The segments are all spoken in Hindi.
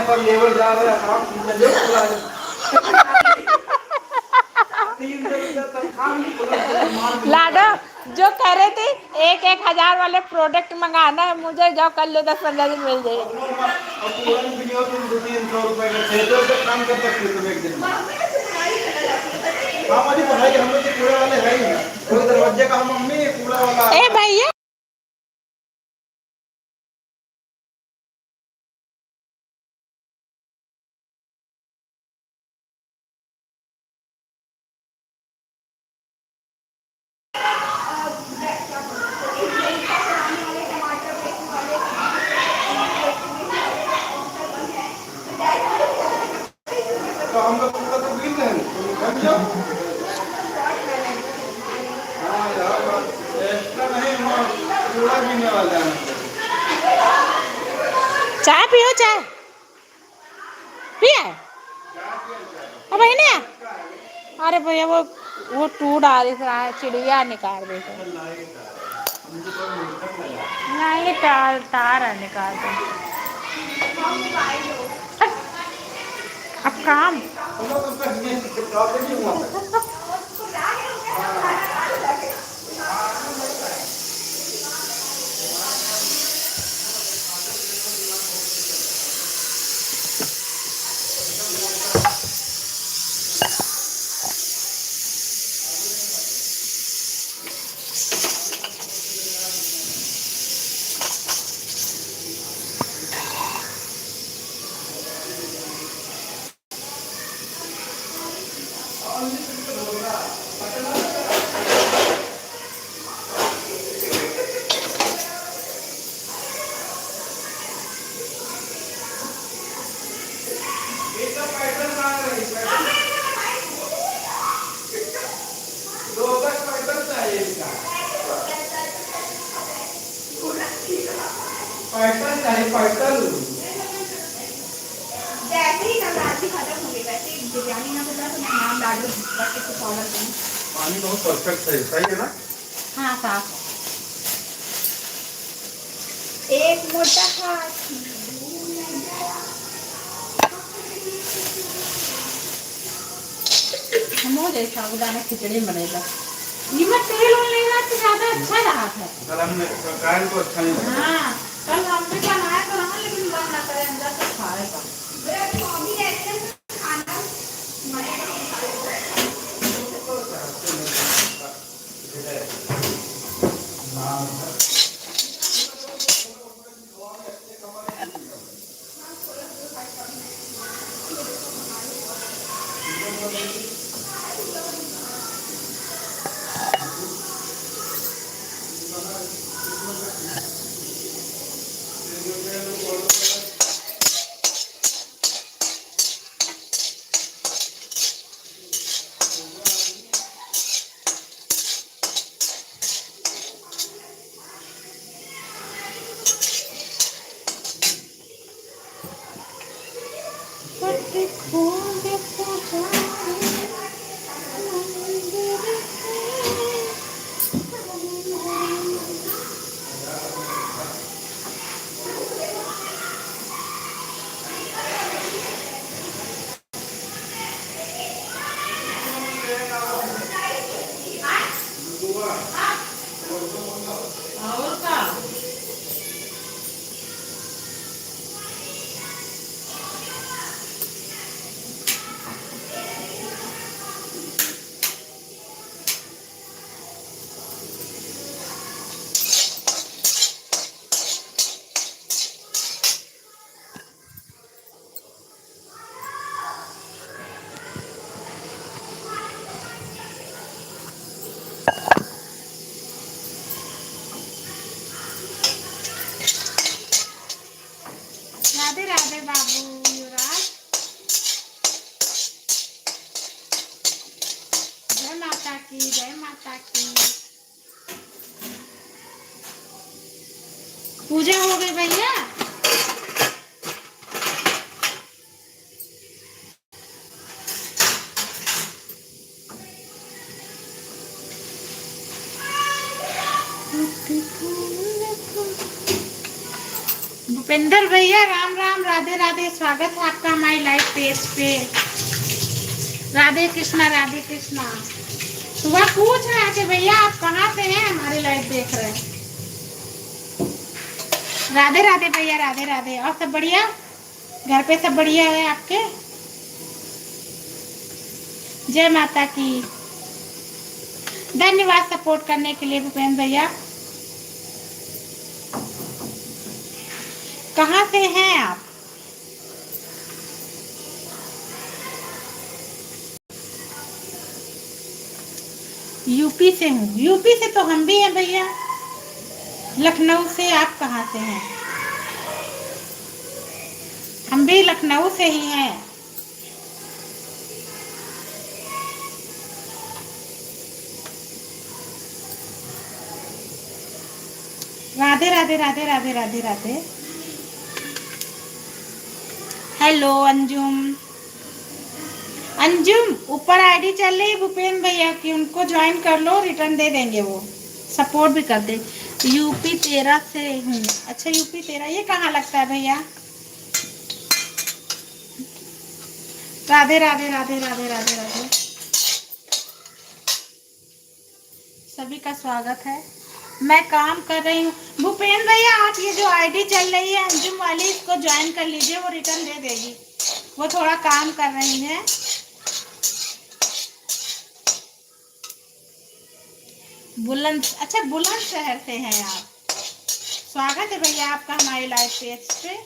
पर लेवल जा रहा है आप जो पूरा लाडो जो कह रहे थे 1,000 वाले प्रोडक्ट मंगाना है मुझे, जाओ कर लो 10-15 दिन मिल जाएगी। पूरा भी नहीं हो तुम 200-300 रुपए का 600 रुपए काम कर सकते हो तुम एक दिन में। हमारी पढ़ाई हम लोग के कूड़े वाले है ही ना, कोई दरवाजे का मम्मी कूड़ा वाला ए भैया तो हम लोग कूड़ा तो गिन रहे हैं तुम जाओ। हाँ यार एक्स्ट्रा नहीं कूड़ा गिनने वाला है। चाय पियो, चाय पिया अब भाई ने। अरे भैया वो टूट आ रहा है, चिड़िया निकाल दे नहीं, तार तार है निकाल दे। अब काम पैटर्न चाहिए पैटर्न। जैसे ही नवरात्रि खत्म हो गई वैसे ही बिरयानी ना बता तो मैं नाम लाडू बस के कुछ ऑर्डर दूँ। पानी बहुत परफेक्ट है, सही है ना? हाँ साफ एक मोटा हाथ हम हो जाए साबुदाना खिचड़ी बनेगा। ये मैं तेल और लेना तो ज्यादा अच्छा रहा था। कल हमने कायल को अच्छा नहीं लगा। हाँ कल हमने बनाया तो हम लेकिन मन ना करे अंदर से खाएगा। राधे राधे बाबू युवराज। जय माता की, जय माता की। पूजा हो गई भैया। भूपेंद्र भैया राम राम, राधे राधे, स्वागत है आपका हमारी लाइव पेज पे। राधे कृष्णा राधे कृष्णा। सुबह पूछ रहे थे भैया आप कहाँ से हैं, हमारी लाइव देख रहे हैं। राधे राधे भैया, राधे राधे। और सब बढ़िया, घर पे सब बढ़िया है आपके? जय माता की। धन्यवाद सपोर्ट करने के लिए भूपेंद्र भैया। कहाँ से हैं आप? यूपी से हूँ। यूपी से तो हम भी हैं भैया। लखनऊ से आप कहाँ से हैं? हम भी लखनऊ से ही हैं। राधे राधे राधे राधे राधे राधे। हेलो अंजुम। अंजुम ऊपर आईडी चल रही भूपेंद्र भैया की, उनको ज्वाइन कर लो, रिटर्न दे देंगे, वो सपोर्ट भी कर दे। यूपी 13 से हूँ। अच्छा यूपी 13, ये कहाँ लगता है भैया? राधे राधे राधे राधे राधे राधे। सभी का स्वागत है। मैं काम कर रही हूँ भूपेंद्र भैया। आप ये जो आईडी चल रही है अंजुम वाली, इसको ज्वाइन कर लीजिए, वो रिटर्न दे देगी। वो थोड़ा काम कर रही है। बुलंद, अच्छा बुलंदशहर से हैं आप। स्वागत है भैया आपका हमारे लाइव पेज पे।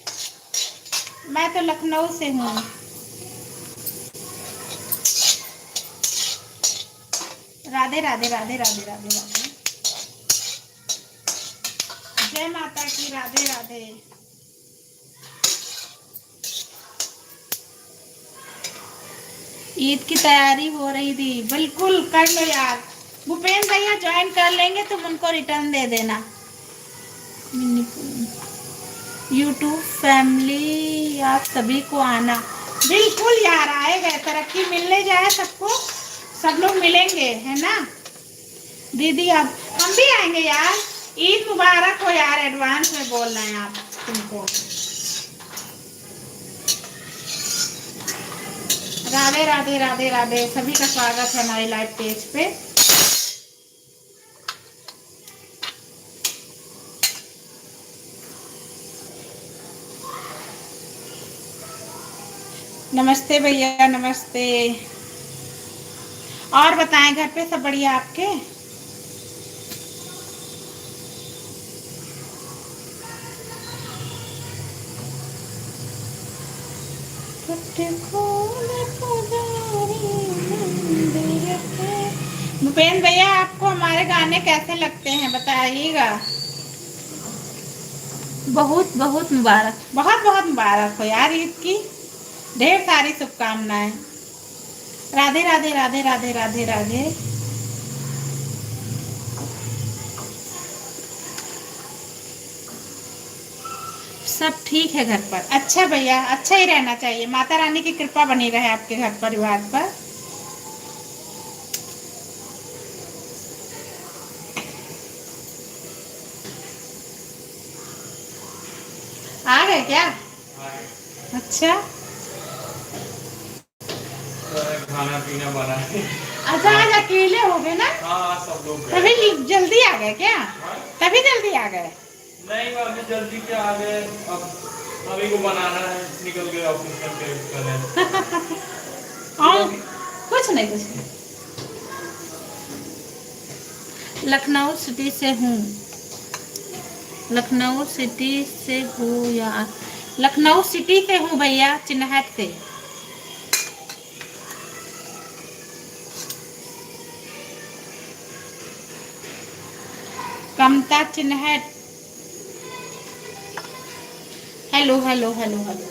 मैं तो लखनऊ से हूँ। राधे राधे राधे राधे राधे राधे। जय माता की, राधे राधे। ईद की तैयारी हो रही थी, बिल्कुल कर लो यार। भूपेंद्र भैया ज्वाइन कर लेंगे, तुम उनको रिटर्न दे देना। यूट्यूब फैमिली आप सभी को आना। बिल्कुल यार, आए गए, तरक्की मिलने जाए सबको, सब लोग मिलेंगे, है ना दीदी? आप हम भी आएंगे यार। ईद मुबारक हो यार, एडवांस में बोल रहे हैं आप तुमको। राधे राधे राधे राधे। सभी का स्वागत है हमारे लाइव पेज पे। नमस्ते भैया, नमस्ते। और बताएं, घर पे सब बढ़िया आपके? भूपेंद्र भैया आपको हमारे गाने कैसे लगते हैं बताइएगा। बहुत बहुत मुबारक, बहुत बहुत मुबारक हो यार ईद की। ढेर सारी शुभकामनाएं। राधे राधे राधे राधे राधे राधे। सब ठीक है घर पर? अच्छा भैया, अच्छा ही रहना चाहिए। माता रानी की कृपा बनी रहे आपके घर परिवार पर। आ गए क्या? अच्छा, खाना पीना बना है। अच्छा आज अकेले हो गए ना? हाँ सब लोग गए। तभी जल्दी आ गए क्या? तभी जल्दी आ गए? नहीं अभी जल्दी क्या आ गए, अब अभी को बनाना है, निकल गए ऑफिस करके। और कुछ नहीं, कुछ नहीं। लखनऊ सिटी से हूँ। लखनऊ सिटी से हूँ यार। लखनऊ सिटी से हूँ भैया, चिन्हट से। Kamta Chinhat. Hello hello hello hello.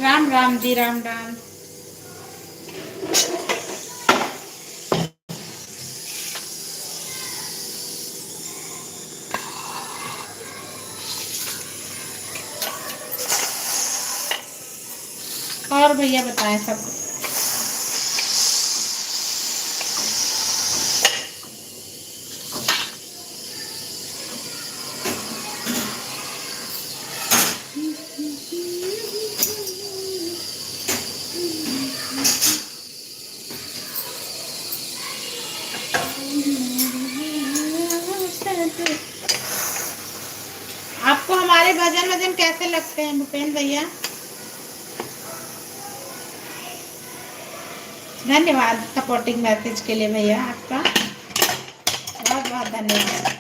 Ram Ram ji, Ram Ram. और और भैया बताएं सब। आपको हमारे भजन वजन कैसे लगते हैं भूपेन भैया? धन्यवाद सपोर्टिंग मैसेज के लिए भैया, आपका बहुत बहुत धन्यवाद।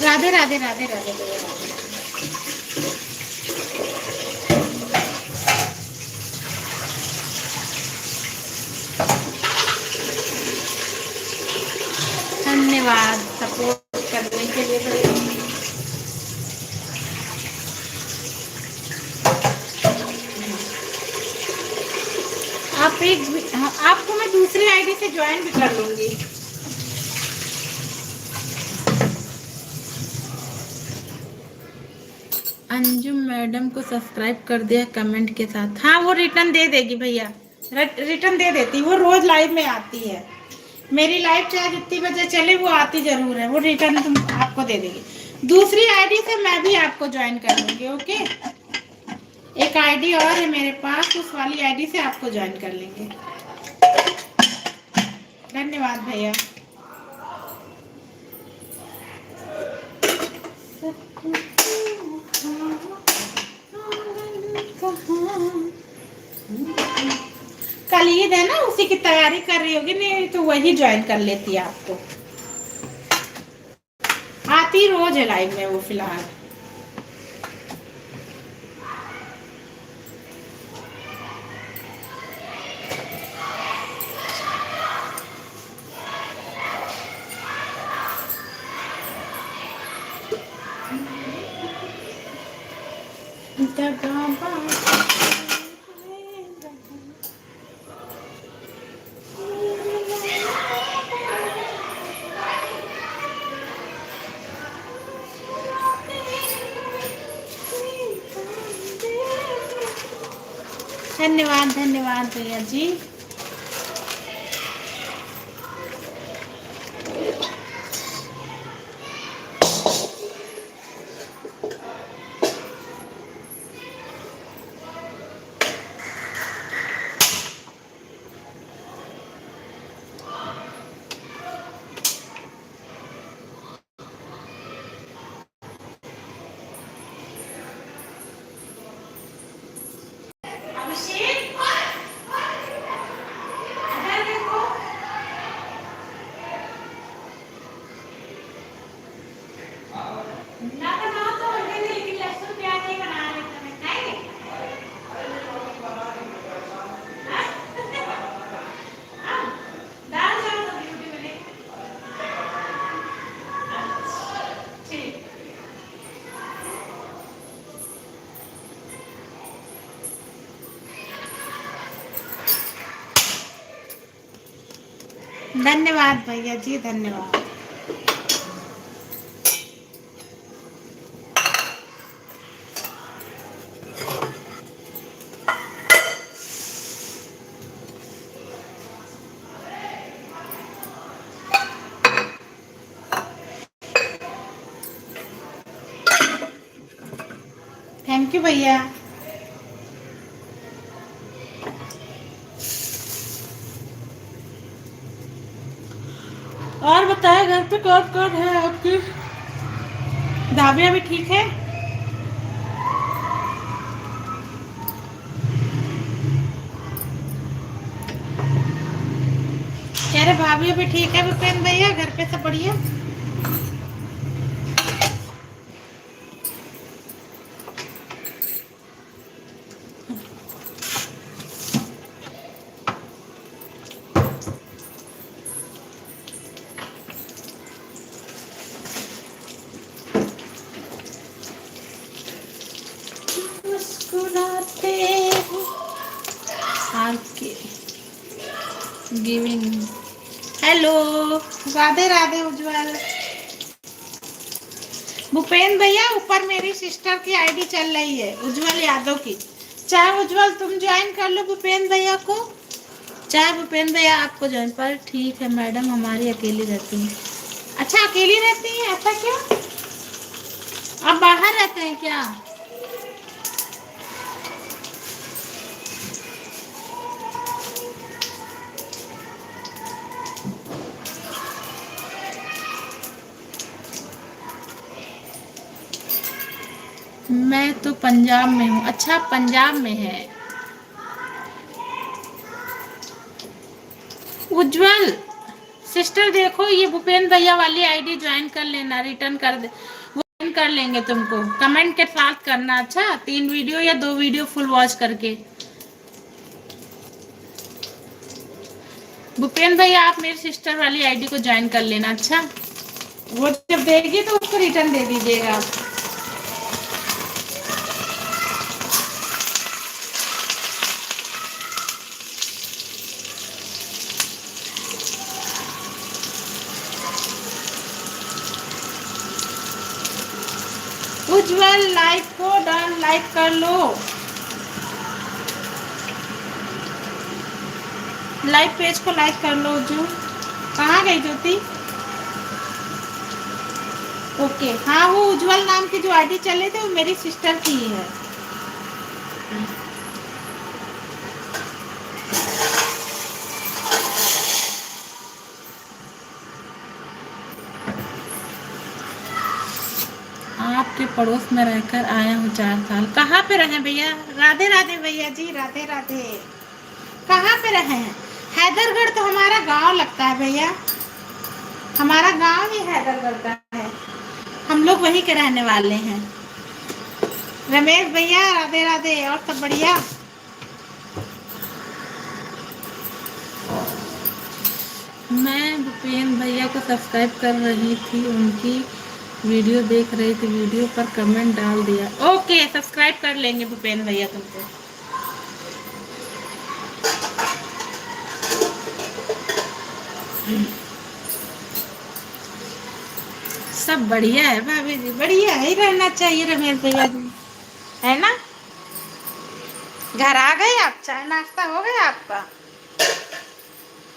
राधे राधे राधे राधे भैया, धन्यवाद सपोर्ट करने के लिए भैया। आपको मैं दूसरी आईडी से ज्वाइन भी कर लूंगी। अंजुम मैडम को सब्सक्राइब कर दिया कमेंट के साथ। हाँ वो रिटर्न दे देगी भैया, रिटर्न दे देती, वो रोज लाइव में आती है। मेरी लाइव चाहे जितनी बजे चले वो आती जरूर है, वो रिटर्न तुम आपको दे देगी। दूसरी आईडी से मैं भी आपको ज्वाइन कर लूंगी। ओके, एक आईडी और है मेरे पास, उस वाली आईडी से आपको ज्वाइन कर लेंगे। धन्यवाद भैया। कल ईद है ना, उसी की तैयारी कर रही होगी, नहीं तो वही ज्वाइन कर लेती है। आपको आती रोज है लाइव में वो फिलहाल। जगह धन्यवाद धन्यवाद भैया जी। धन्यवाद भैया जी धन्यवाद। थैंक यू भैया। और बताए घर पे कौन कौन है आपकी? दाबिया भी ठीक है? कह रहे भाभी भी ठीक है भूपेन भैया, घर पे सब बढ़िया? गिविंग हेलो राधे राधे उज्जवल। भूपेन भैया ऊपर मेरी सिस्टर की आईडी चल रही है उज्जवल यादव की, चाहे उज्जवल तुम ज्वाइन कर लो भूपेन भैया को, चाहे भूपेन भैया आपको ज्वाइन। पर ठीक है मैडम हमारी अकेली रहती है। अच्छा अकेली रहती है, ऐसा क्यों? आप बाहर रहते हैं क्या? मैं तो पंजाब में हूँ। अच्छा पंजाब में है। उज्जवल सिस्टर देखो ये भूपेन भैया वाली आईडी ज्वाइन कर लेना, रिटर्न कर दे, वो कर लेंगे तुमको। कमेंट के साथ करना। अच्छा 3 वीडियो या 2 वीडियो फुल वॉच करके। भूपेन भैया आप मेरी सिस्टर वाली आईडी को ज्वाइन कर लेना। अच्छा वो जब देगी तो उसको रिटर्न दे दीजिएगा आप। उज्जवल लाइक को डन लाइक कर लो, लाइव पेज को लाइक कर लो। उज्जवल कहाँ गई ज्योति? ओके हाँ वो उज्जवल नाम की जो आईडी चले थे वो मेरी सिस्टर की ही है। आपके पड़ोस में रहकर आया हूँ 4 साल। कहाँ पे रहे भैया? राधे राधे भैया जी राधे राधे। कहाँ पे रहे हैं? हैदरगढ़ तो हमारा गांव लगता है भैया, हमारा गांव ही हैदरगढ़ का है, हम लोग वहीं के रहने वाले हैं। रमेश भैया राधे राधे। और सब बढ़िया? मैं भूपेन भैया को सब्सक्राइब कर रही थी, उनकी वीडियो देख रही थी, वीडियो पर कमेंट डाल दिया। ओके, सब्सक्राइब कर लेंगे भूपेन भैया तुमको। सब बढ़िया है भाभी जी, बढ़िया ही रहना चाहिए रमेश भैया जी, है ना। घर आ गए आप, चाय नाश्ता हो गया आपका?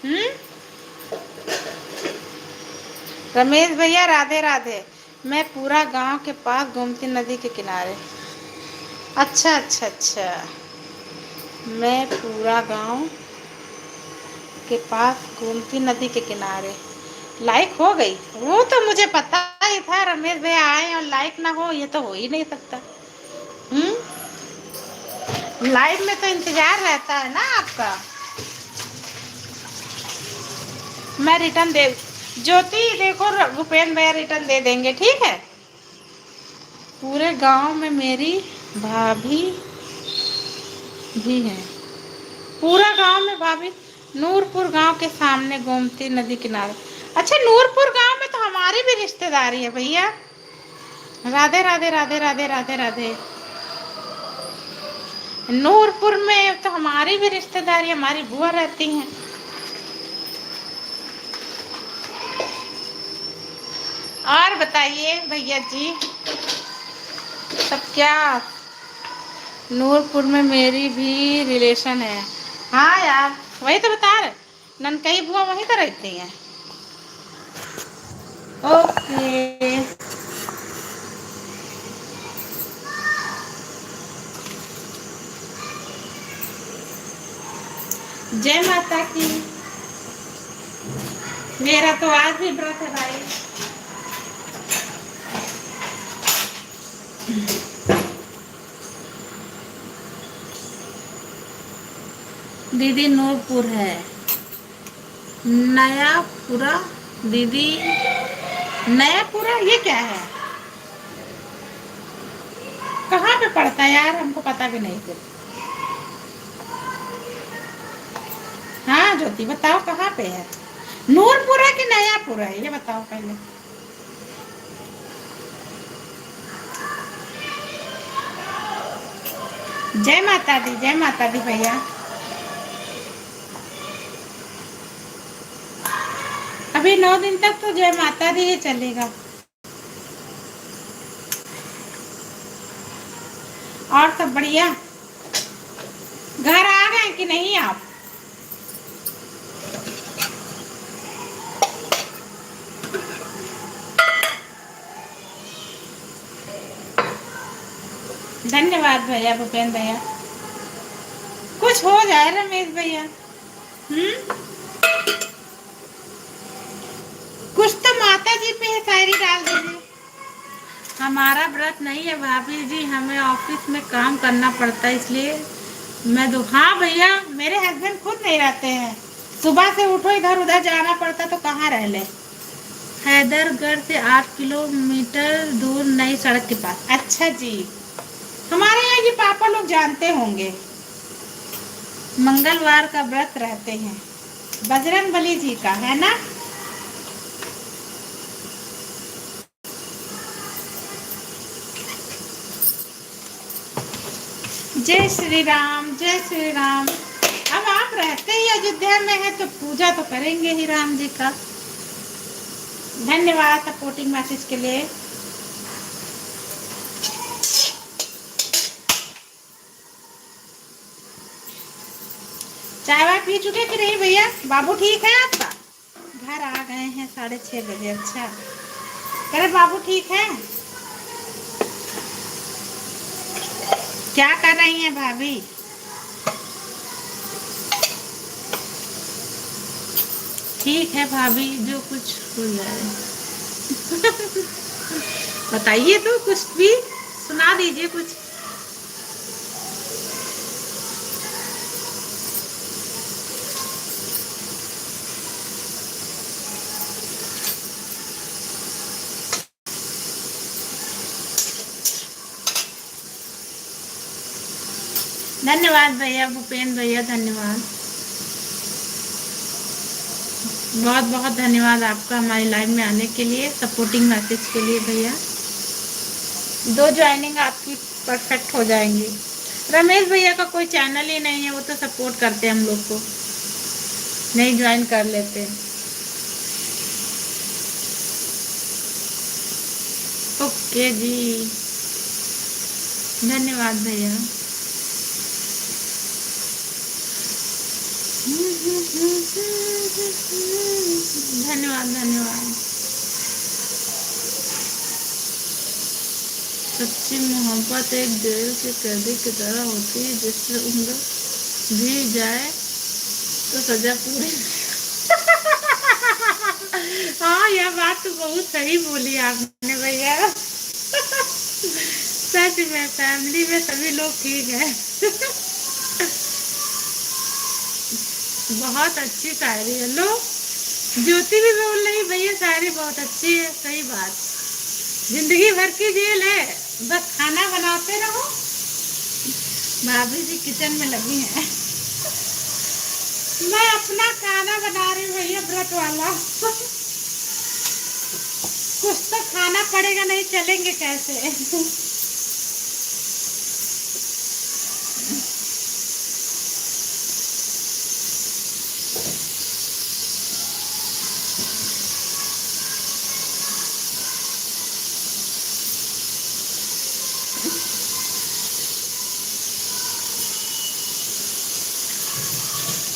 हम्म। रमेश भैया राधे राधे। मैं पूरा गांव के पास गोमती नदी के किनारे। अच्छा अच्छा अच्छा। मैं पूरा गांव के पास गोमती नदी के किनारे। लाइक हो गई, वो तो मुझे पता ही था रमेश भैया आए और लाइक ना हो, ये तो हो ही नहीं सकता। लाइव में तो इंतजार रहता है ना आपका। मैं रिटर्न दे, ज्योति देखो भूपेन भैया रिटर्न दे देंगे, ठीक है। पूरे गांव में मेरी भाभी भी है। पूरा गांव में भाभी। नूरपुर गांव के सामने गोमती नदी किनारे। अच्छा, नूरपुर गांव में तो हमारी भी रिश्तेदारी है भैया। राधे राधे राधे राधे राधे राधे। नूरपुर में तो हमारी भी रिश्तेदारी, हमारी बुआ रहती हैं। और बताइए भैया जी, सब क्या। नूरपुर में मेरी भी रिलेशन है। हाँ यार, वही तो बता रहे, ननकई बुआ वहीं तो रहती हैं। ओके। जय माता की। मेरा तो आज भी व्रत है भाई। दीदी नूरपुर है, नयापुरा। दीदी नयापुरा ये क्या है, कहाँ पे पड़ता है यार, हमको पता भी नहीं फिर। हाँ ज्योति बताओ कहाँ पे है, नूरपुरा की नयापुरा है, ये बताओ पहले। जय माता दी, जय माता दी भैया। अभी 9 दिन तक तो जय माता दी ही चलेगा। और सब बढ़िया। घर आ गए कि नहीं आप? धन्यवाद भैया भूपेन भैया। कुछ हो जाए रमेश भैया। कुछ तो माता जी पे शायरी डाल दीजिए। हमारा व्रत नहीं है भाभी जी, हमें ऑफिस में काम करना पड़ता है, इसलिए मैं हाँ भैया, मेरे हस्बैंड खुद नहीं रहते हैं, सुबह से उठो इधर उधर जाना पड़ता तो कहाँ रह ले। हैदरगढ़ से 8 किलोमीटर दूर नई सड़क के पास। अच्छा जी, हमारे यहाँ ये पापा लोग जानते होंगे। मंगलवार का व्रत रहते हैं, बजरंगबली जी का, है ना। जय श्री राम, जय श्री राम। अब आप रहते ही अयोध्या में हैं तो पूजा तो करेंगे ही राम जी का। धन्यवाद सपोर्टिंग मैसेज के लिए। चाय वाय पी चुके कि नहीं भैया? बाबू ठीक है आपका? घर आ गए हैं 6:30 बजे। अच्छा, अरे बाबू ठीक है? क्या कर रही हैं भाभी? ठीक है भाभी, जो कुछ हो जाए। बताइए तो, कुछ भी सुना दीजिए कुछ। धन्यवाद भैया भूपेन भैया, धन्यवाद। बहुत बहुत धन्यवाद आपका हमारी लाइव में आने के लिए, सपोर्टिंग मैसेज के लिए भैया। 2 ज्वाइनिंग आपकी परफेक्ट हो जाएंगी। रमेश भैया का कोई चैनल ही नहीं है, वो तो सपोर्ट करते हैं हम लोग को, नहीं ज्वाइन कर लेते। ओके जी, धन्यवाद भैया। धन्यवाद धन्यवाद। सच्ची मोहब्बत एक जेल के कैदी की तरह होती है, जिससे उम्र भी जाए तो सजा पूरी। हाँ, यह बात तो बहुत सही बोली आपने भैया। सच में फैमिली में सभी लोग ठीक है। बहुत अच्छी शायरी है। लो, ज्योति भी बोल रही भैया शायरी बहुत अच्छी है। सही बात, जिंदगी भर की जेल है, बस खाना बनाते रहो। भाभी जी किचन में लगी हैं। मैं अपना खाना बना रही हूँ भैया, व्रत वाला। कुछ तो खाना पड़ेगा, नहीं चलेंगे कैसे।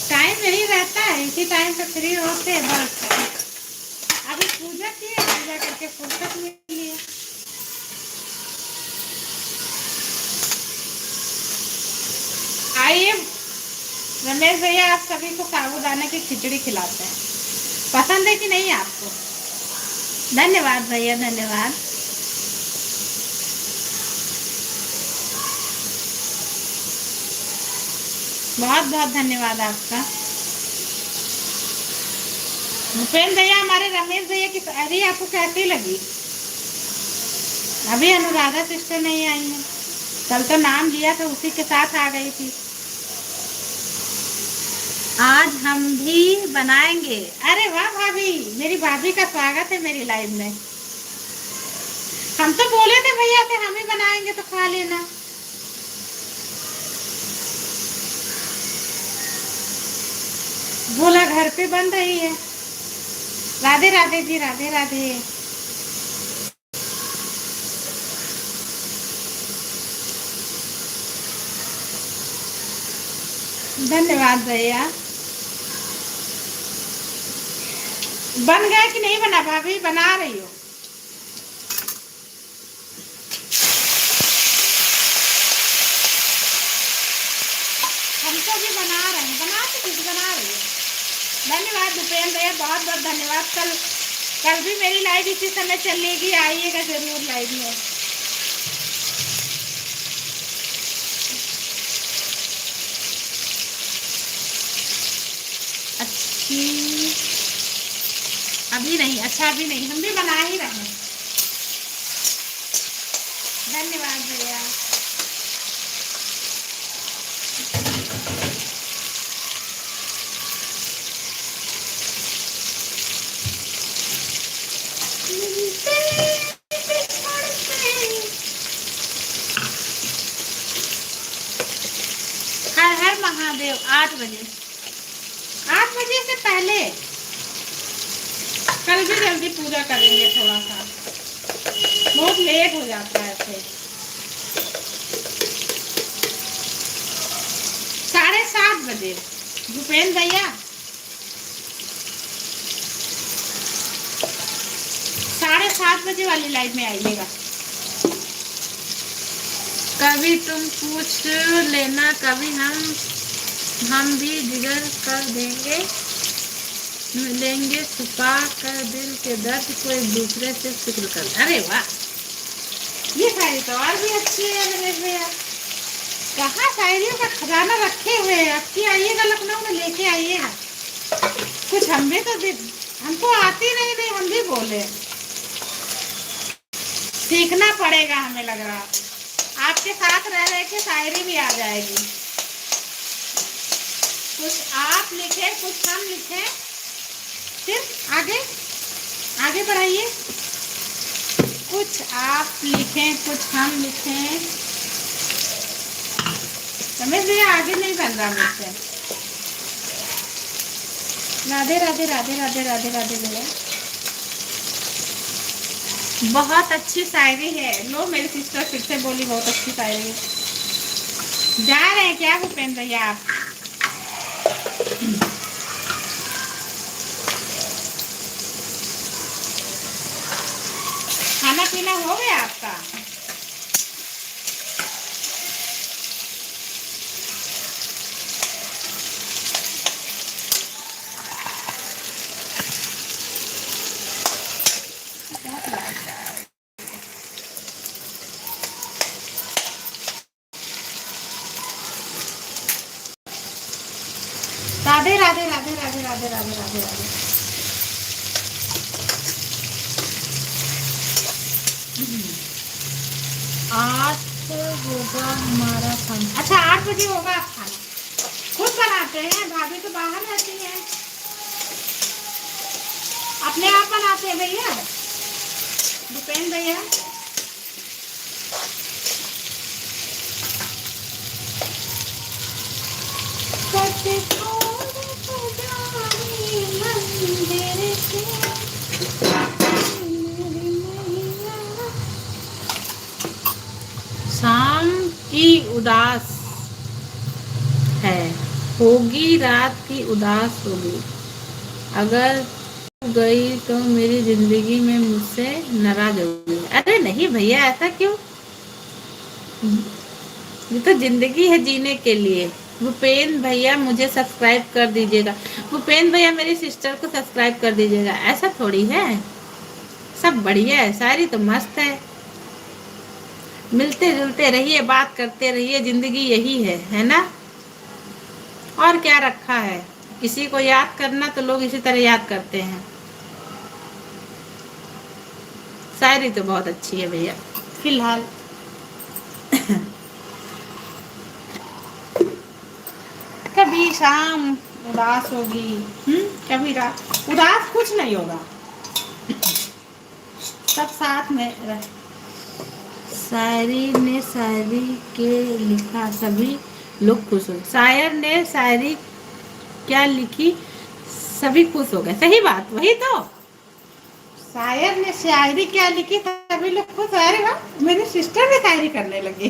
टाइम नहीं रहता है, इसी टाइम पे फ्री होते हैं बस। अभी पूजा किए, पूजा करके फुर्सत मिली है। आइए रमेश भैया, आप सभी को साबूदाना की खिचड़ी खिलाते हैं, पसंद है कि नहीं आपको? धन्यवाद भैया, धन्यवाद। बहुत बहुत धन्यवाद आपका। भूपेंद्र भैया, हमारे रमेश भैया की शायरी आपको कैसी लगी? अभी अनुराधा सिस्टर नहीं आई है, कल तो नाम लिया था, उसी के साथ आ गई थी। आज हम भी बनाएंगे। अरे वाह भाभी, मेरी भाभी का स्वागत है मेरी लाइव में। हम तो बोले थे भैया से हम ही बनाएंगे, तो खा लेना। बोला घर पे बन रही है। राधे राधे जी, राधे राधे। धन्यवाद भैया। बन गया कि नहीं बना भाभी? बना रही हो? हम तो भी बना रहे हैं, बना तो कुछ बना रही हो। धन्यवाद भूपेंद्र भैया, बहुत बहुत धन्यवाद। कल भी मेरी लाइव इसी समय चलेगी, आइएगा जरूर लाइव में। अच्छी अभी नहीं, अच्छा अभी नहीं, हम भी बना ही रहे हैं। धन्यवाद भैया। हर हर महादेव। 8 बजे, 8 बजे से पहले। कल भी जल्दी पूजा करेंगे, थोड़ा सा बहुत लेट हो जाता है फिर। 7:30 बजे भूपेंद्र भैया, 7:30 बजे वाली लाइव में आइएगा। कभी तुम पूछ लेना, कभी हम भी जिगर कर देंगे, मिलेंगे छुपा कर दिल के दर्द को, एक दूसरे से फिक्र कर। अरे वाह, ये शायरी तो और भी अच्छी है रमेश भैया। कहाँ शायरियों का खजाना रखे हुए हैं। आपकी आइएगा लखनऊ में, लेके आइएगा कुछ। हम भी तो हमको आती नहीं, हम भी बोले। सीखना पड़ेगा, हमें लग रहा आपके साथ रह के शायरी भी आ जाएगी। कुछ आप लिखे, कुछ हम लिखे, फिर आगे आगे बढ़ाइए, कुछ आप लिखें कुछ हम लिखें। समझ लिया, आगे नहीं बन रहा मुझसे। राधे राधे राधे राधे राधे राधे भैया, बहुत अच्छी शायरी है। लो मेरी सिस्टर फिर से बोली बहुत अच्छी शायरी। जा रहे हैं क्या भूपेंद्र भैया आप? खाना पीना हो गया आपका? राधे राधे राधे राधे राधे राधे राधे राधे। आठ होगा हमारा खाना। अच्छा 8 बजे होगा आप खाना खुद बनाते हैं? भाभी तो बाहर रहती है, अपने आप बनाते हैं भैया भूपेंद्र भैया। शाम की उदास है, होगी रात की उदास होगी, अगर तू गई तो मेरी जिंदगी में मुझसे नाराज होगी। अरे नहीं भैया ऐसा क्यों, ये तो जिंदगी है जीने के लिए। भूपेंद्र भैया मुझे सब्सक्राइब कर दीजिएगा। भूपेंद्र भैया मेरी सिस्टर को सब्सक्राइब कर दीजिएगा। ऐसा थोड़ी है, सब बढ़िया है, शायरी तो मस्त है। मिलते जुलते रहिए, बात करते रहिए, जिंदगी यही है ना? और क्या रखा है, किसी को याद करना तो लोग इसी तरह याद करते हैं। शायरी तो बहुत अच्छी है भैया फिलहाल। कभी शाम उदास होगी, कभी रात उदास, कुछ नहीं होगा, सब साथ में रह। शायरी ने शायरी के लिखा, सभी लोग खुश हो। शायर ने शायरी क्या लिखी, सभी खुश हो गए। सही बात, वही तो, शायर ने शायरी क्या लिखी सभी लोग खुश। अरे वाह, मेरी सिस्टर भी शायरी करने लगी।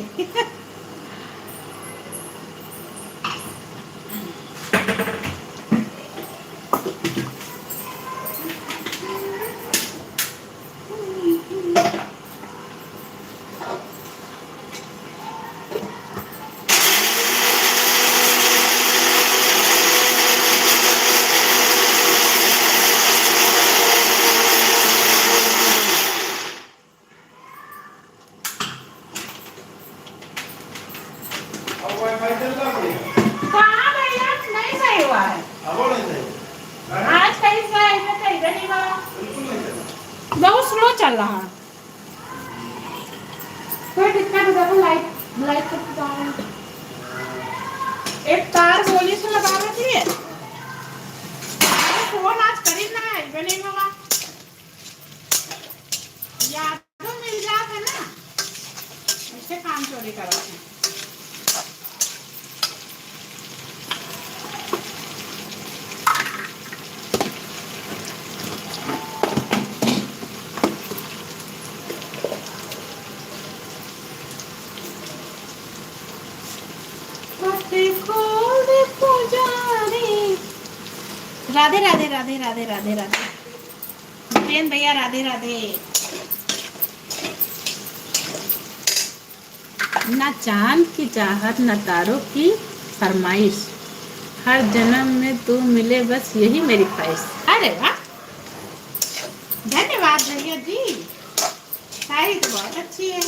कहाँ भैया, नहीं सही हुआ है आज, कहीं सही नहीं हुआ, बहुत स्लो चल रहा है। कोई दिक्कत है तो लाइट लाइट को एक तार गोली से लगा रही है। फोन आज करीब ना है, नहीं होगा, याद तो मिल जाता है ना, ऐसे काम चोरी करते हैं। राधे राधे राधे राधे राधे राधे भूपेंद्र भैया, राधे राधे। ना चांद की चाहत, न तारों की फरमाइश, हर जन्म में तू मिले बस यही मेरी ख्वाहिश। अरे वाह, धन्यवाद भैया जी, शायरी तो बहुत अच्छी है।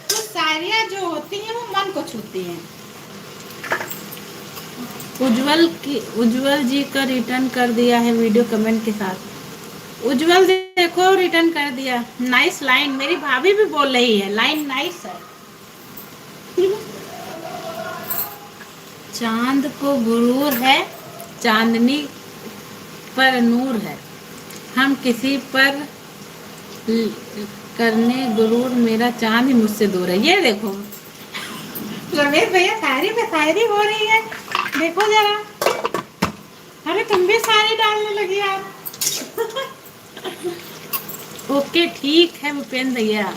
तो शायरियाँ जो होती हैं वो मन को छूती हैं। उज्जवल जी का रिटर्न कर दिया है वीडियो कमेंट के साथ। उज्जवल देखो रिटर्न कर दिया, नाइस लाइन, मेरी भाभी भी बोल रही है लाइन नाइस है। चांद को गुरूर है चांदनी पर नूर है, हम किसी पर करने गुरूर, मेरा चांद ही मुझसे दूर है। ये देखो रमेश भैया शायरी पे शायरी हो रही है, देखो जरा। अरे तुम भी शायरी डालने लगी यार। ओके ठीक है भूपेंद्र भैया।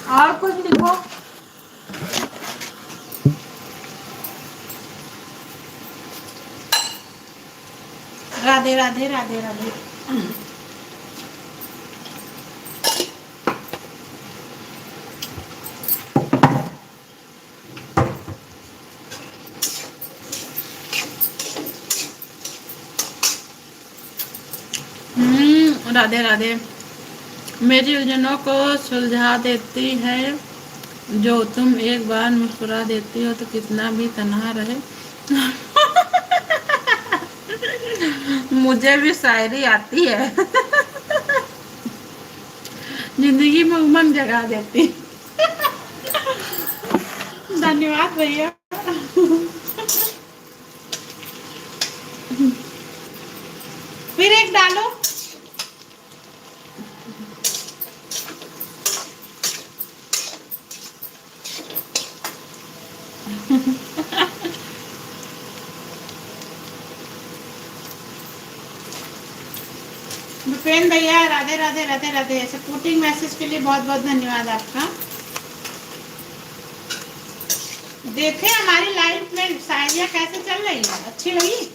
और कुछ लिखो। राधे राधे राधे राधे। राधे राधे। मेरी उलझनों को सुलझा देती है जो तुम, एक बार मुस्कुरा देती हो तो कितना भी तन्हा रहे। मुझे भी शायरी आती है। जिंदगी में उमंग जगा देती। धन्यवाद भैया। फिर एक डालो। भूपेन भैया राधे राधे राधे राधे। सपोर्टिंग मैसेज के लिए बहुत बहुत धन्यवाद आपका। देखे हमारी लाइफ में शायरियाँ कैसे चल रही है, अच्छी लगी?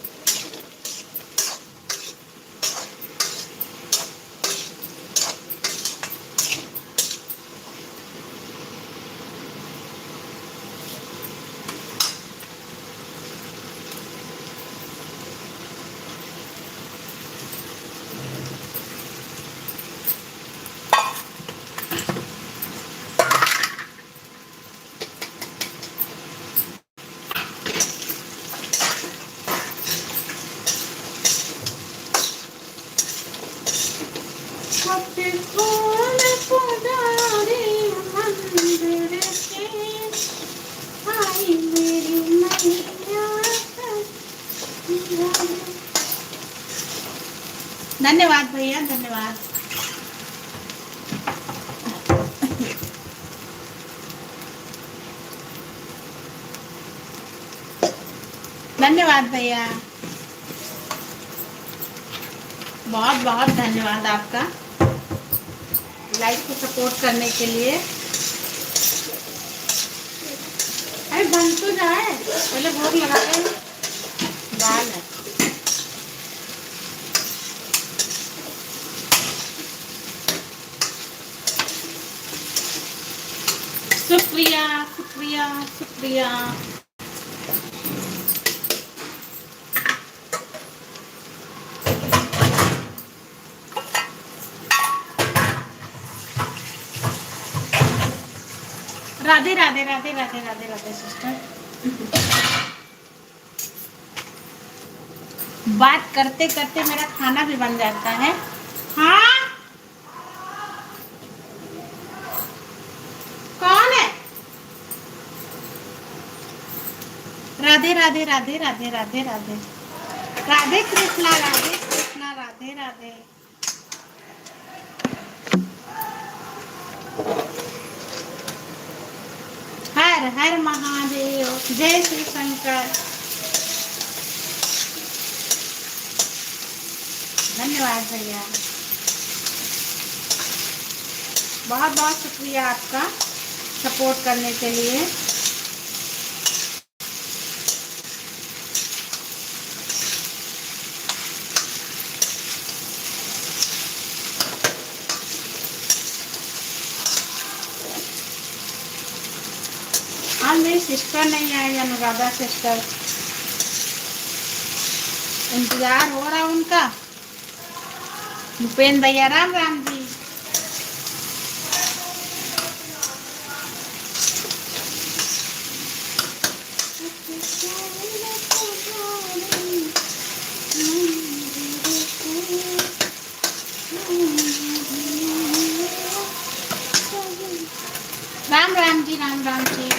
धन्यवाद भैया, धन्यवाद। धन्यवाद भैया, बहुत बहुत धन्यवाद आपका लाइव को सपोर्ट करने के लिए। अरे बन तो जाए, पहले भोग लगा के दाल है। शुक्रिया शुक्रिया शुक्रिया। राधे राधे राधे राधे राधे राधे सिस्टर। बात करते करते मेरा खाना भी बन जाता है। हाँ कौन है? राधे राधे राधे राधे राधे राधे राधे कृष्णा, राधे कृष्णा, राधे राधे। हर हर महादेव, जय श्री शंकर। धन्यवाद भैया, बहुत बहुत शुक्रिया आपका सपोर्ट करने के लिए। आज मेरी सिस्टर नहीं आई, अनुराधा सिस्टर, इंतजार हो रहा उनका। भूपेन भैया राम राम जी। राम राम जी, राम राम जी।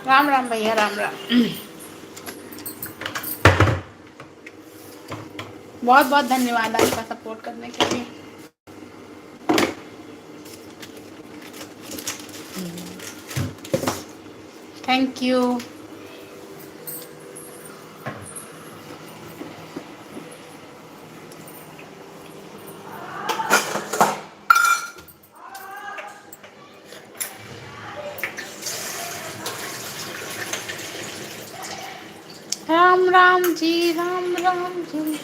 राम राम भैया, राम राम। बहुत बहुत धन्यवाद आपका सपोर्ट करने के लिए। Thank you. राम राम जी, राम राम जी।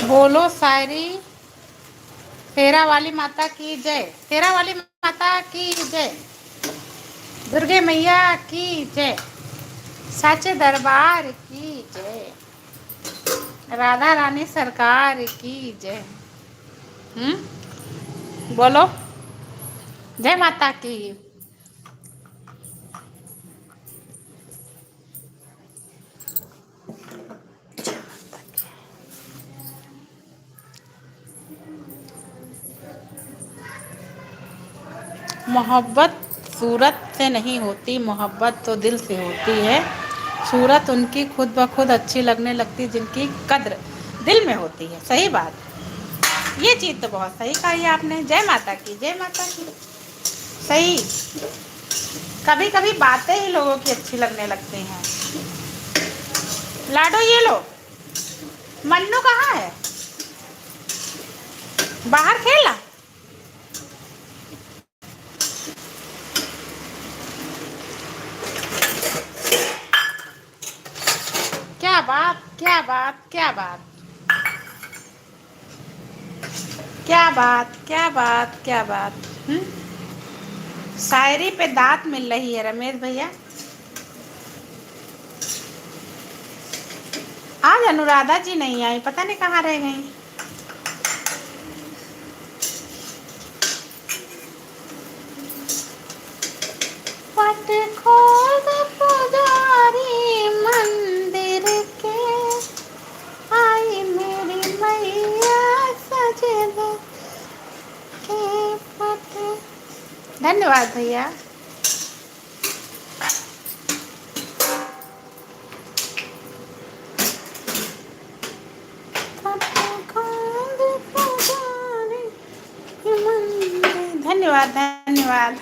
बोलो शायरी। शेरा वाली माता की जय, शेरा वाली माता की जय, दुर्गे मैया की जय, साचे दरबार की जय, राधा रानी सरकार की जय। बोलो जय माता की। मोहब्बत सूरत से नहीं होती, मोहब्बत तो दिल से होती है। सूरत उनकी खुद ब खुद अच्छी लगने लगती जिनकी कद्र दिल में होती है। सही बात, ये चीज़ तो बहुत सही कही आपने। जय माता की, जय माता की। सही, कभी कभी बातें ही लोगों की अच्छी लगने लगती हैं। लाडो ये लो। मन्नू कहाँ है? बाहर खेला? क्या बात, क्या बात, क्या बात, क्या बात, क्या बात, क्या बात। शायरी पे दांत मिल रही है रमेश भैया। आज अनुराधा जी नहीं आई, पता नहीं कहाँ रह गई। पट खोल दे पुजारी मंदिर के, आई मेरी मैया सजदा के पट। धन्यवाद भैया। धन्यवाद, धन्यवाद।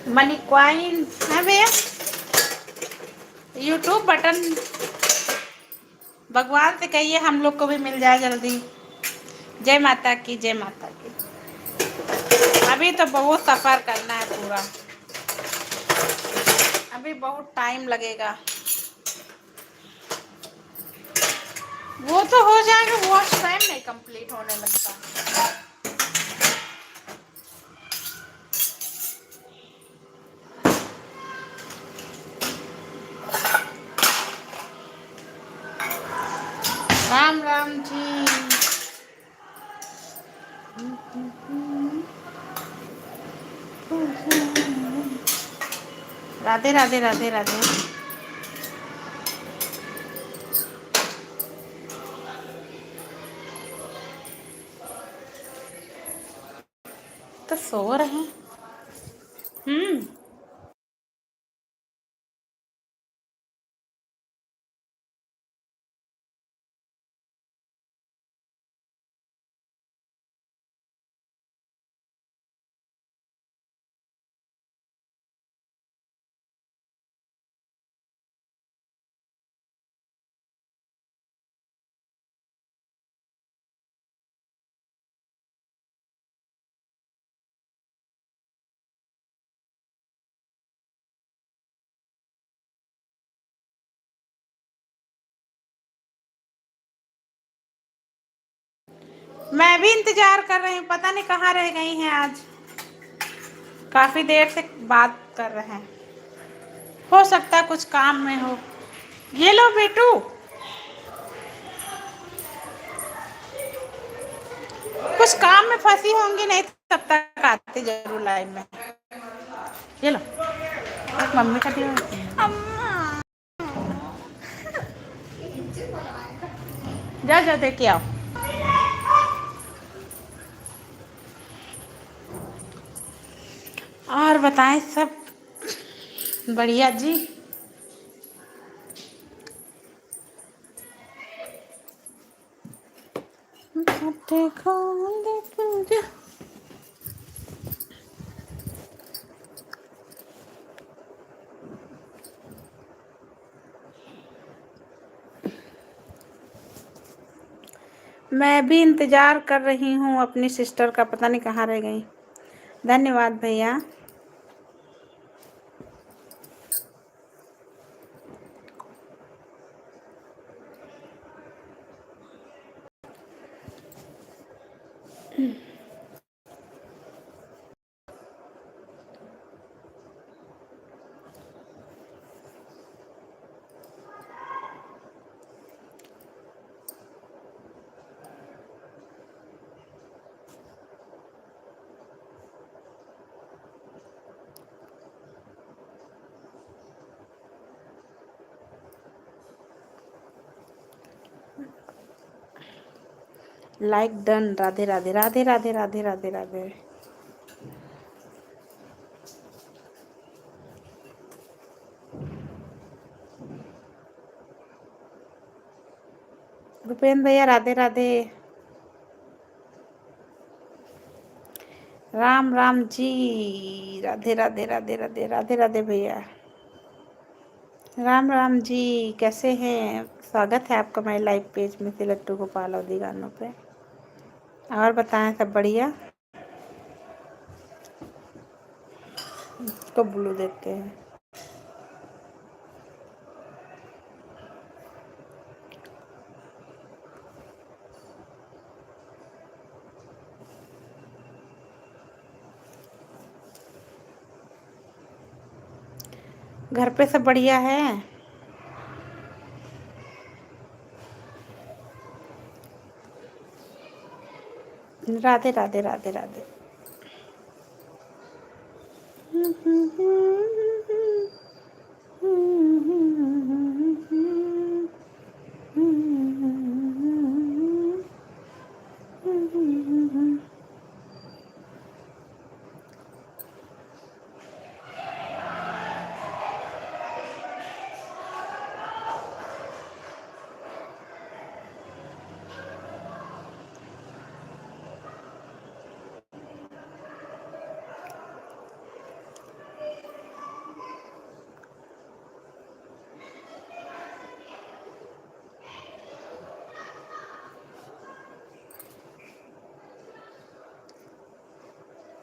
मनी क्वाइन है भैया। यूट्यूब बटन भगवान से कहिए हम लोग को भी मिल जाए जल्दी। जय माता की, जय माता की। अभी तो बहुत सफ़र करना है पूरा, अभी बहुत टाइम लगेगा। वो तो हो जाएगा, वॉच टाइम नहीं कंप्लीट होने लगता। राम राम जी। राधे राधे, राधे राधे। तो सो रहे हैं। मैं भी इंतजार कर रही हूँ, पता नहीं कहाँ रह गई हैं आज। काफी देर से बात कर रहे हैं, हो सकता है कुछ काम में हो। ये लो बेटू, कुछ काम में फंसी होंगी, नहीं तो तब तक आती जरूर लाइन में। ये लो, एक मम्मी का दिया। जा जा दे के आओ। और बताएं, सब बढ़िया जी। मैं भी इंतजार कर रही हूँ अपनी सिस्टर का, पता नहीं कहाँ रह गई। धन्यवाद भैया। Like done. राधे राधे राधे राधे राधे राधे राधे। भूपेंद्र भैया राधे राधे। राम राम जी, राधे राधे राधे राधे राधे राधे भैया। राम राम जी, कैसे हैं? स्वागत है आपका मेरे लाइव पेज में से लट्टू गोपाल और गानों पे। और बताएं, सब बढ़िया? तो ब्लू देखते हैं। घर पे सब बढ़िया है? राधे राधे राधे राधे।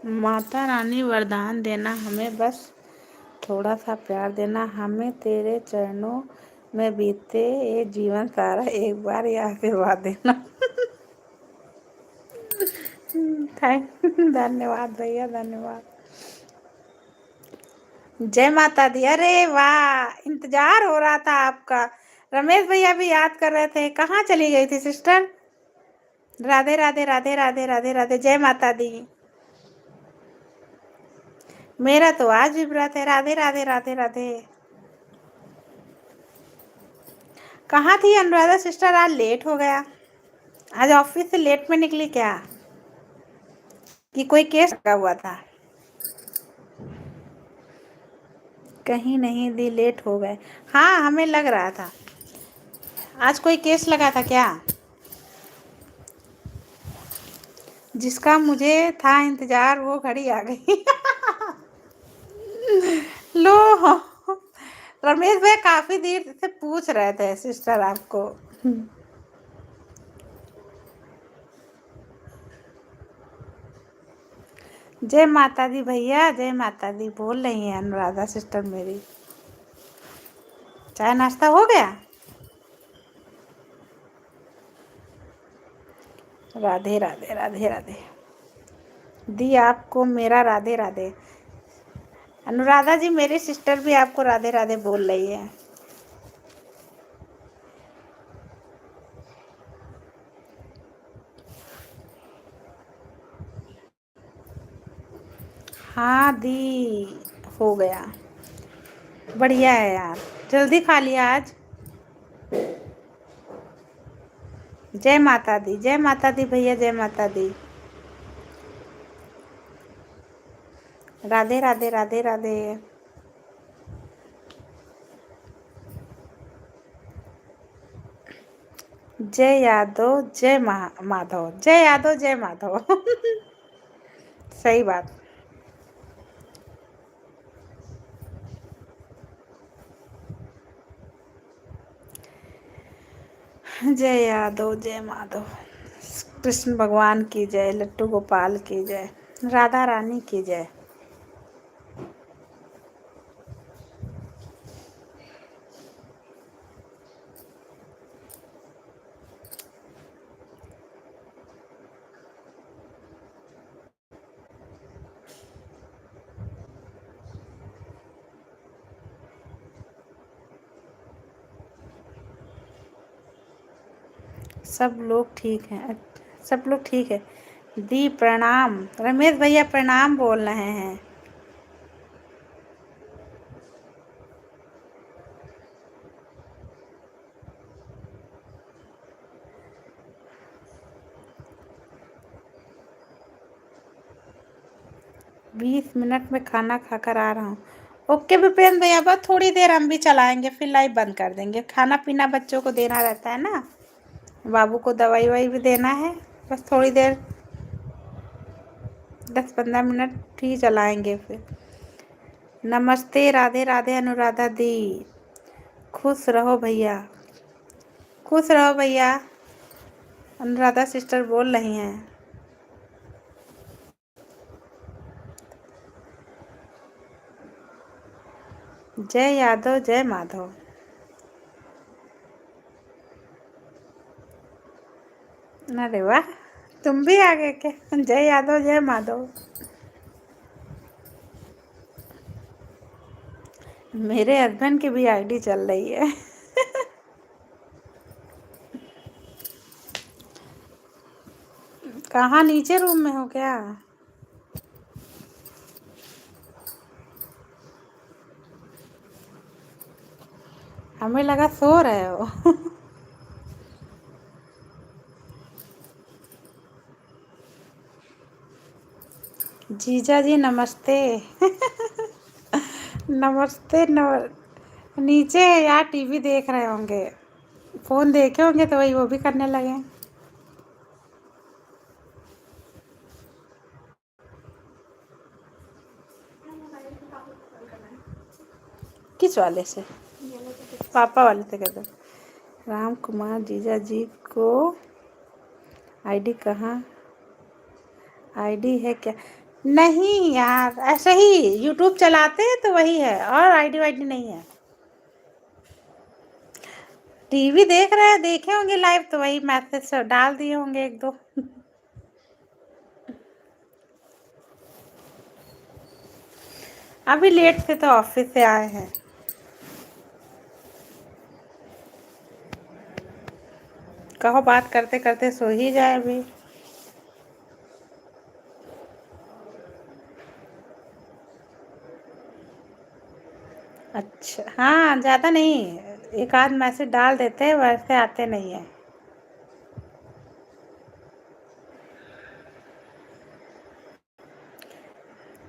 माता रानी वरदान देना हमें, बस थोड़ा सा प्यार देना हमें, तेरे चरणों में बीते ये जीवन सारा, एक बार ये आशीर्वाद देना। धन्यवाद भैया, धन्यवाद। जय माता दी। अरे वाह, इंतजार हो रहा था आपका। रमेश भैया भी याद कर रहे थे, कहाँ चली गई थी सिस्टर? राधे राधे राधे राधे राधे राधे। जय माता दी। मेरा तो आज भी व्रत है। राधे राधे राधे राधे। कहाँ थी अनुराधा सिस्टर? आज लेट हो गया। आज ऑफिस से लेट में निकली क्या, कि कोई केस लगा हुआ था? कहीं नहीं दी, लेट हो गए। हाँ, हमें लग रहा था आज कोई केस लगा था क्या, जिसका मुझे था इंतजार, वो घड़ी आ गई। लो, रमेश भाई काफी देर से पूछ रहे थे सिस्टर आपको। जय माता दी भैया, जय माता दी। बोल रही है अनुराधा सिस्टर मेरी। चाय नाश्ता हो गया? राधे राधे राधे राधे। दी आपको मेरा राधे राधे। अनुराधा जी मेरी सिस्टर भी आपको राधे राधे बोल रही है। हाँ दी, हो गया। बढ़िया है यार, जल्दी खा लिया आज। जय माता दी, जय माता दी भैया, जय माता दी। राधे राधे राधे राधे। जय यादव जय माधव, जय यादव जय माधव। सही बात। जय यादव जय माधव। कृष्ण भगवान की जय, लट्टू गोपाल की जय, राधा रानी की जय। सब लोग ठीक हैं, सब लोग ठीक है। दी प्रणाम, रमेश भैया प्रणाम बोल रहे हैं। बीस मिनट में खाना खाकर आ रहा हूँ। ओके विपेन भैया, बस थोड़ी देर हम भी चलाएंगे, फिर लाइव बंद कर देंगे। खाना पीना बच्चों को देना रहता है ना, बाबू को दवाई ववाई भी देना है। बस थोड़ी देर, 10-15 मिनट ही चलाएंगे फिर। नमस्ते, राधे राधे अनुराधा दी। खुश रहो भैया, खुश रहो भैया। अनुराधा सिस्टर बोल रही हैं। जय यादव जय माधव। अरे वाह, तुम भी आ गए क्या? जय यादव जय माधव। मेरे हस्बैंड की भी आईडी चल रही है। कहाँ, नीचे रूम में हो क्या? हमें लगा सो रहे हो। जीजा जी नमस्ते। नमस्ते नीचे यार टीवी देख रहे होंगे, फोन देखे होंगे तो वही वो भी करने लगे। किस वाले से? पापा वाले से कर दो। राम कुमार जीजा जी को आईडी कहाँ? आईडी है क्या? नहीं यार, ऐसे ही यूट्यूब चलाते हैं तो वही है, और आईडी वाईडी नहीं है। टीवी देख रहे हैं, देखे होंगे लाइव तो वही मैसेज डाल दिए होंगे एक दो। अभी लेट से तो ऑफिस से आए हैं। कहो बात करते करते सो ही जाए अभी। अच्छा हाँ, ज़्यादा नहीं, एक आध मैसेज डाल देते हैं, वैसे आते नहीं है।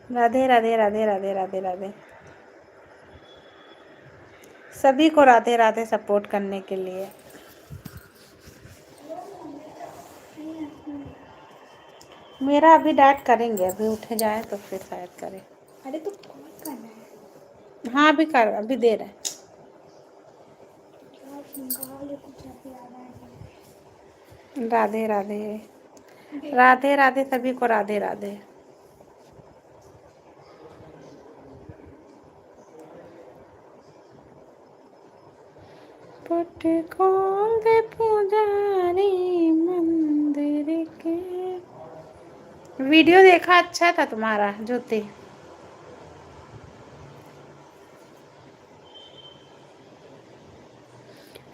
राधे राधे राधे राधे राधे राधे। सभी को राधे राधे सपोर्ट करने के लिए। मेरा अभी डाइट करेंगे, अभी उठे जाए तो फिर शायद करें। अरे तो कॉल करना है। हाँ अभी कर, अभी दे रहे हैं। राधे राधे राधे राधे, सभी को राधे राधे। पट खोल दे पुजारी मंदिर के। वीडियो देखा, अच्छा था तुम्हारा ज्योति।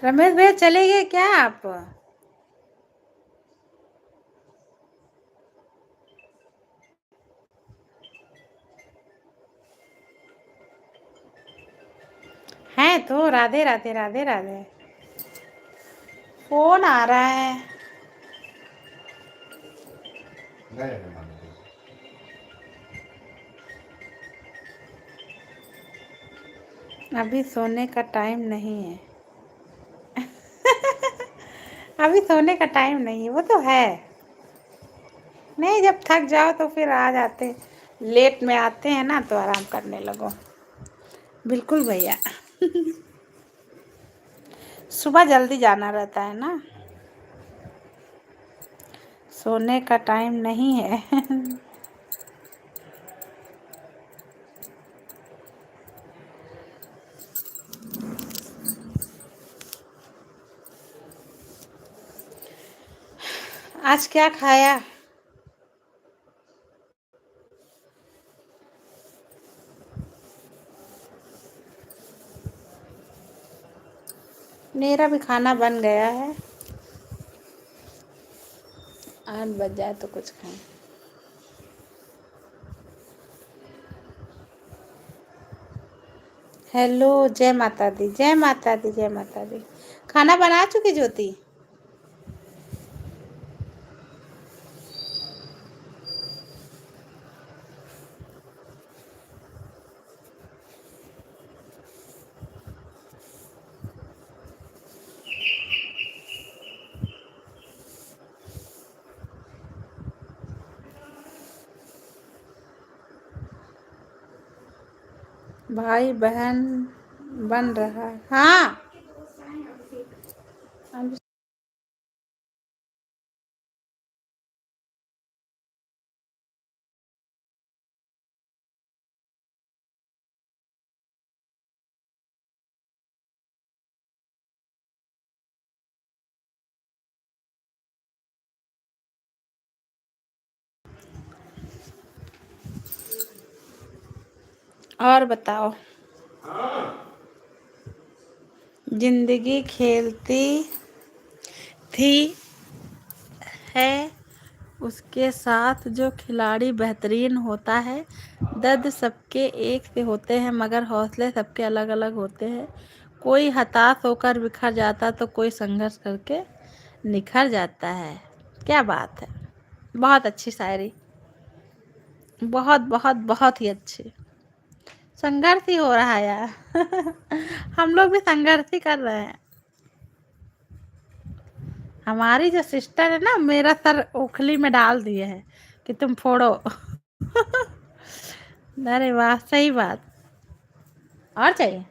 रमेश भैया चले गए क्या आप? हैं तो राधे राधे राधे राधे। फोन आ रहा है। अभी सोने का टाइम नहीं है। अभी सोने का टाइम नहीं है, वो तो है। नहीं, जब थक जाओ तो फिर आ जाते, लेट में आते हैं ना तो आराम करने लगो। बिल्कुल भैया। सुबह जल्दी जाना रहता है ना, सोने का टाइम नहीं है। आज क्या खाया? मेरा भी खाना बन गया है। 8 बज जाए तो कुछ खाएं। हेलो, जय माता दी, जय माता दी, जय माता दी। खाना बना चुकी ज्योति? भाई बहन बन रहा है। हाँ, अब और बताओ। जिंदगी खेलती थी है, उसके साथ जो खिलाड़ी बेहतरीन होता है। दर्द सबके एक से होते हैं मगर हौसले सबके अलग अलग होते हैं। कोई हताश होकर बिखर जाता तो कोई संघर्ष करके निखर जाता है। क्या बात है, बहुत अच्छी शायरी, बहुत बहुत बहुत ही अच्छी। संघर्ष ही हो रहा है यार। हम लोग भी संघर्ष ही कर रहे हैं। हमारी जो सिस्टर है ना, मेरा सर ओखली में डाल दिए है कि तुम फोड़ो। अरे वाह, सही बात। और चाहिए?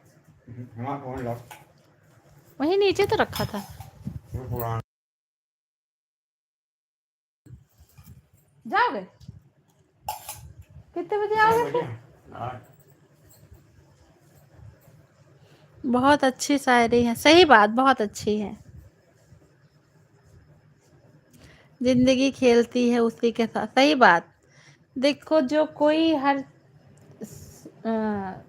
वही नीचे तो रखा था। जाओगे? कितने बजे आओगे फिर? बहुत अच्छी शायरी है, सही बात, बहुत अच्छी है। जिंदगी खेलती है उसी के साथ, सही बात। देखो, जो कोई हर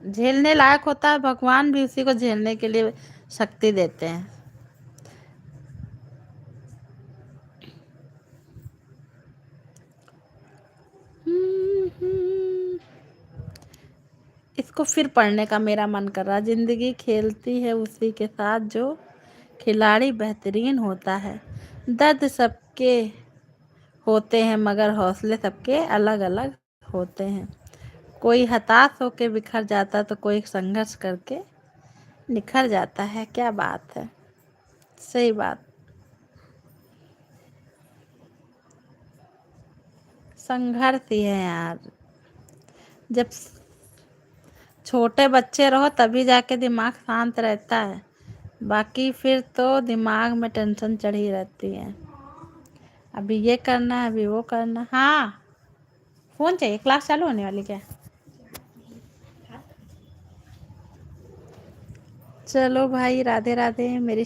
झेलने लायक होता है, भगवान भी उसी को झेलने के लिए शक्ति देते हैं। इसको फिर पढ़ने का मेरा मन कर रहा। जिंदगी खेलती है उसी के साथ जो खिलाड़ी बेहतरीन होता है। दर्द सबके होते हैं मगर हौसले सबके अलग अलग होते हैं। कोई हताश होके बिखर जाता तो कोई संघर्ष करके निखर जाता है। क्या बात है, सही बात। संघर्ष ही है यार। जब छोटे बच्चे रहो तभी जाके दिमाग शांत रहता है, बाकी फिर तो दिमाग में टेंशन चढ़ी रहती है। अभी ये करना है, अभी वो करना। हाँ, फोन चाहिए? क्लास चालू होने वाली क्या? चलो भाई, राधे राधे। मेरी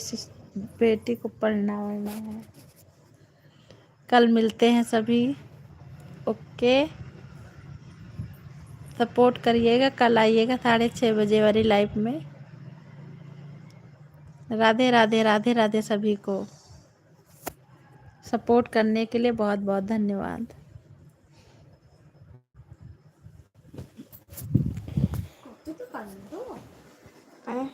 बेटी को पढ़ना वढ़ना है। कल मिलते हैं सभी। ओके, सपोर्ट करिएगा। कल आइएगा 6:30 बजे वाली लाइव में। राधे राधे, राधे राधे सभी को। सपोर्ट करने के लिए बहुत बहुत धन्यवाद। तो कर दो। हैं?